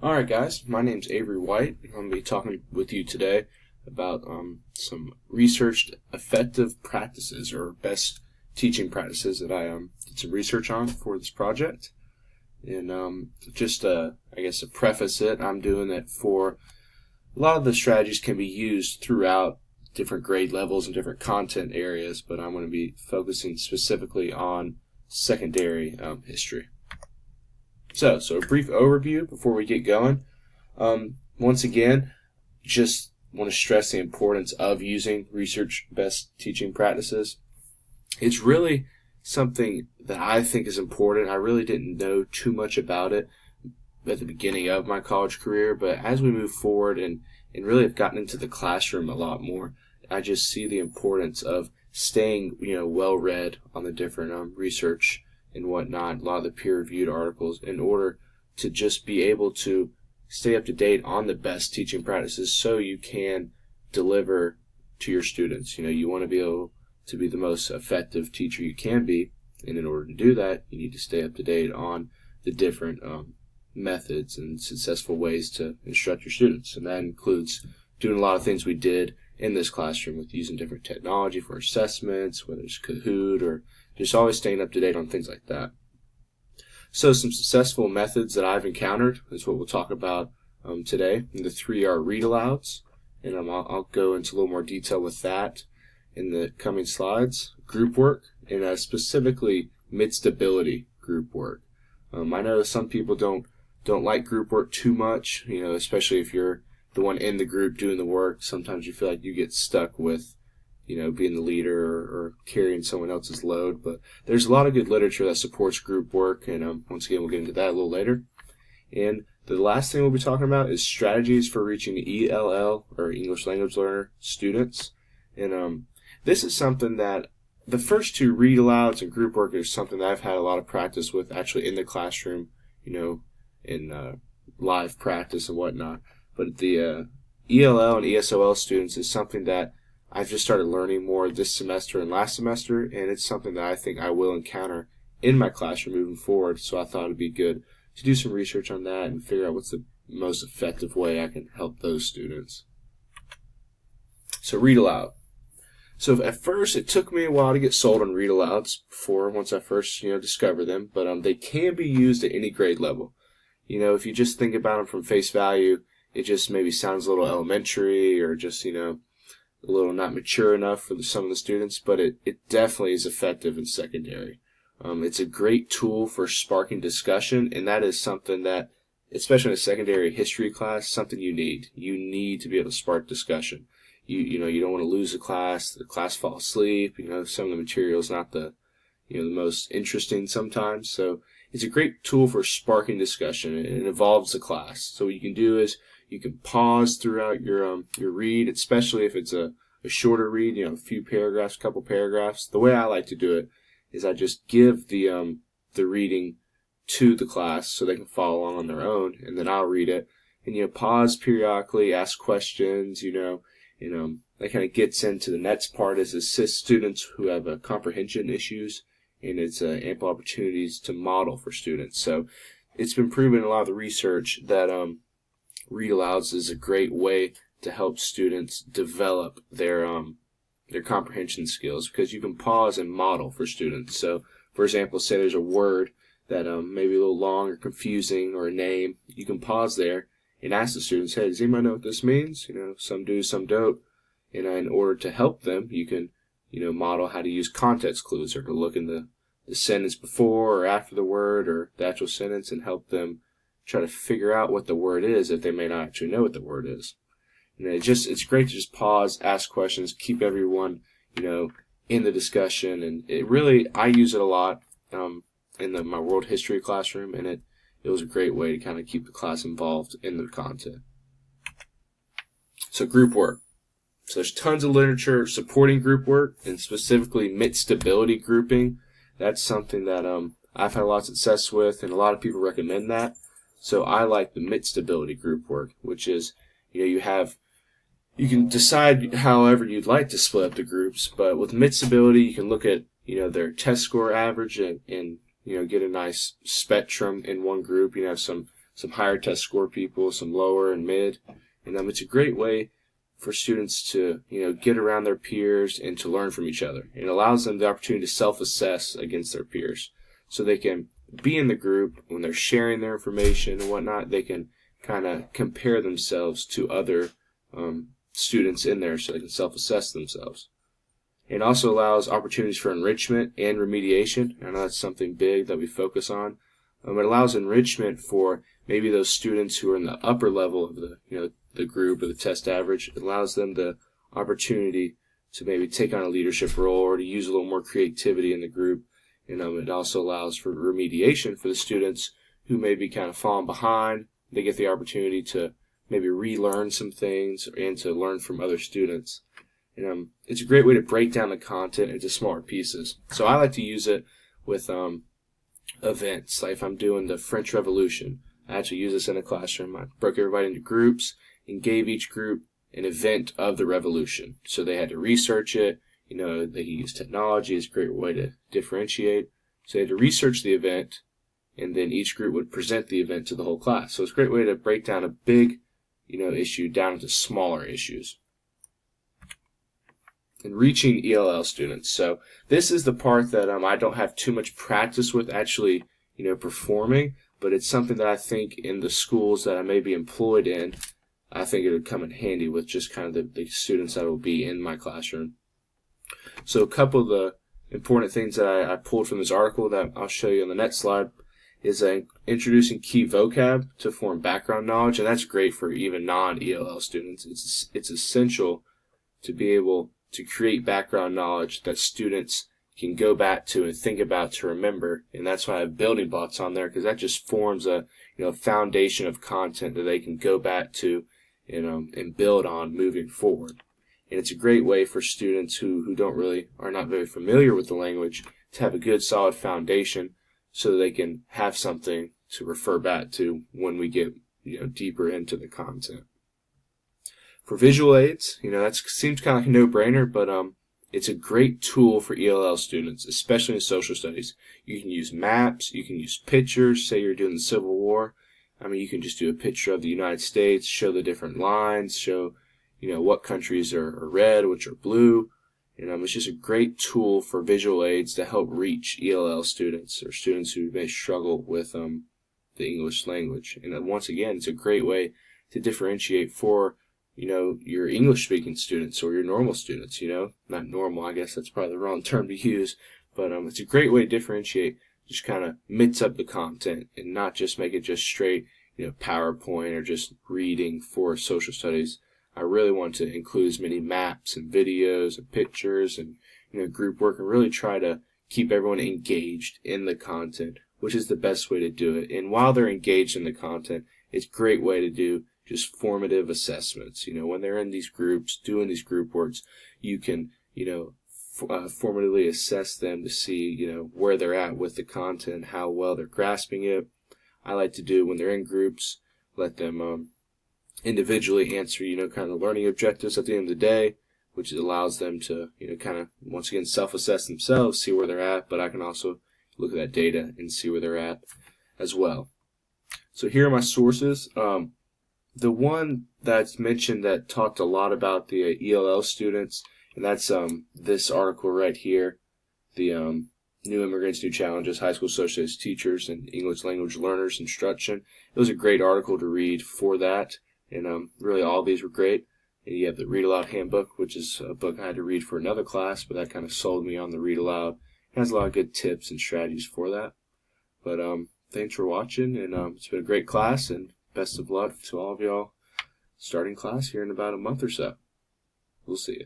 Alright guys, my name's Avery White. I'm going to be talking with you today about some researched effective practices or best teaching practices that I did some research on for this project. And I guess to preface it, I'm doing it for a lot of the strategies can be used throughout different grade levels and different content areas, but I'm going to be focusing specifically on secondary history. So a brief overview before we get going. Once again, just want to stress the importance of using research best teaching practices. It's really something that I think is important. I really didn't know too much about it at the beginning of my college career, but as we move forward and really have gotten into the classroom a lot more, I just see the importance of staying, well read on the different research and whatnot, a lot of the peer-reviewed articles, in order to just be able to stay up to date on the best teaching practices so you can deliver to your students. You want to be able to be the most effective teacher you can be, and in order to do that, you need to stay up to date on the different methods and successful ways to instruct your students. And that includes doing a lot of things we did in this classroom with using different technology for assessments, whether it's Kahoot or just always staying up to date on things like that. So some successful methods that I've encountered is what we'll talk about today. And the three are read alouds, and I'll go into a little more detail with that in the coming slides. Group work, and specifically mid-stability group work. I know some people don't like group work too much, especially if you're the one in the group doing the work. Sometimes you feel like you get stuck with being the leader or carrying someone else's load. But there's a lot of good literature that supports group work, and once again, we'll get into that a little later. And the last thing we'll be talking about is strategies for reaching ELL, or English Language Learner, students. And this is something that the first two, read alouds and group work, is something that I've had a lot of practice with actually in the classroom, in live practice and whatnot. But the ELL and ESOL students is something that I've just started learning more this semester and last semester, and it's something that I think I will encounter in my classroom moving forward, so I thought it would be good to do some research on that and figure out what's the most effective way I can help those students. So read aloud. So at first, it took me a while to get sold on read alouds once I first discovered them, but they can be used at any grade level. If you just think about them from face value, it just maybe sounds a little elementary or just a little not mature enough for some of the students, but it definitely is effective in secondary. It's a great tool for sparking discussion, and that is something that, especially in a secondary history class, something you need. You need to be able to spark discussion. You don't want to lose the class fall asleep. Some of the material is not the most interesting sometimes. So it's a great tool for sparking discussion, and it involves the class. So what you can do is you can pause throughout your read, especially if it's a shorter read, a few paragraphs, couple paragraphs. The way I like to do it is I just give the reading to the class so they can follow along on their own, and then I'll read it. And pause periodically, ask questions. That kind of gets into the next part, is assist students who have comprehension issues, and it's ample opportunities to model for students. So it's been proven in a lot of the research that read alouds is a great way to help students develop their comprehension skills, because you can pause and model for students. So, for example, say there's a word that maybe a little long or confusing, or a name. You can pause there and ask the students, "Hey, does anybody know what this means?" Some do, some don't. In order to help them, you can model how to use context clues, or to look in the sentence before or after the word, or the actual sentence, and help them try to figure out what the word is if they may not actually know what the word is. And it's great to just pause, ask questions, keep everyone in the discussion, and I use it a lot in my world history classroom, and it was a great way to kind of keep the class involved in the content. So group work. So there's tons of literature supporting group work, and specifically mid-stability grouping. That's something that I've had a lot of success with, and a lot of people recommend that. So I like the mid-stability group work, which is, you can decide however you'd like to split up the groups, but with mid-stability, you can look at, their test score average and get a nice spectrum in one group. Some some higher test score people, some lower and mid. And it's a great way for students to, get around their peers and to learn from each other. It allows them the opportunity to self-assess against their peers, so they can be in the group when they're sharing their information and whatnot. They can kind of compare themselves to other students in there, so they can self-assess themselves. It also allows opportunities for enrichment and remediation. I know that's something big that we focus on. It allows enrichment for maybe those students who are in the upper level of the group or the test average. It allows them the opportunity to maybe take on a leadership role or to use a little more creativity in the group. It also allows for remediation for the students who may be kind of falling behind. They get the opportunity to maybe relearn some things and to learn from other students. It's a great way to break down the content into smaller pieces. So I like to use it with events. Like if I'm doing the French Revolution, I actually use this in a classroom. I broke everybody into groups and gave each group an event of the revolution. So they had to research it. They use technology as a great way to differentiate. So they had to research the event, and then each group would present the event to the whole class. So it's a great way to break down a big, issue down into smaller issues. And reaching ELL students. So this is the part that I don't have too much practice with actually, performing, but it's something that I think in the schools that I may be employed in, I think it would come in handy with just kind of the students that will be in my classroom. So a couple of the important things that I pulled from this article that I'll show you on the next slide is introducing key vocab to form background knowledge, and that's great for even non-ELL students. It's essential to be able to create background knowledge that students can go back to and think about to remember, and that's why I have building blocks on there, because that just forms a foundation of content that they can go back to and build on moving forward. And it's a great way for students who are not very familiar with the language to have a good solid foundation so that they can have something to refer back to when we get deeper into the content. For visual aids, that seems kind of like a no-brainer, but it's a great tool for ELL students, especially in social studies. You can use maps, you can use pictures, say you're doing the Civil War. You can just do a picture of the United States, show the different lines, show what countries are red, which are blue. It's just a great tool for visual aids to help reach ELL students or students who may struggle with the English language. And once again, it's a great way to differentiate for your English-speaking students or your normal students. Not normal, I guess that's probably the wrong term to use, but it's a great way to differentiate. Just kind of mix up the content and not just make it just straight PowerPoint or just reading for social studies. I really want to include as many maps and videos and pictures and group work, and really try to keep everyone engaged in the content, which is the best way to do it. And while they're engaged in the content, it's a great way to do just formative assessments. When they're in these groups, doing these group works, you can formatively assess them to see where they're at with the content, how well they're grasping it. I like to do when they're in groups, let them individually answer, kind of learning objectives at the end of the day, which allows them to, kind of, once again, self-assess themselves, see where they're at, but I can also look at that data and see where they're at as well. So here are my sources. The one that's mentioned that talked a lot about the ELL students, and that's this article right here, the New Immigrants, New Challenges, High School Social Studies Teachers and English Language Learners Instruction. It was a great article to read for that. And really all of these were great. And you have the Read Aloud Handbook, which is a book I had to read for another class, but that kind of sold me on the Read Aloud. It has a lot of good tips and strategies for that. But thanks for watching, and it's been a great class, and best of luck to all of y'all starting class here in about a month or so. We'll see you.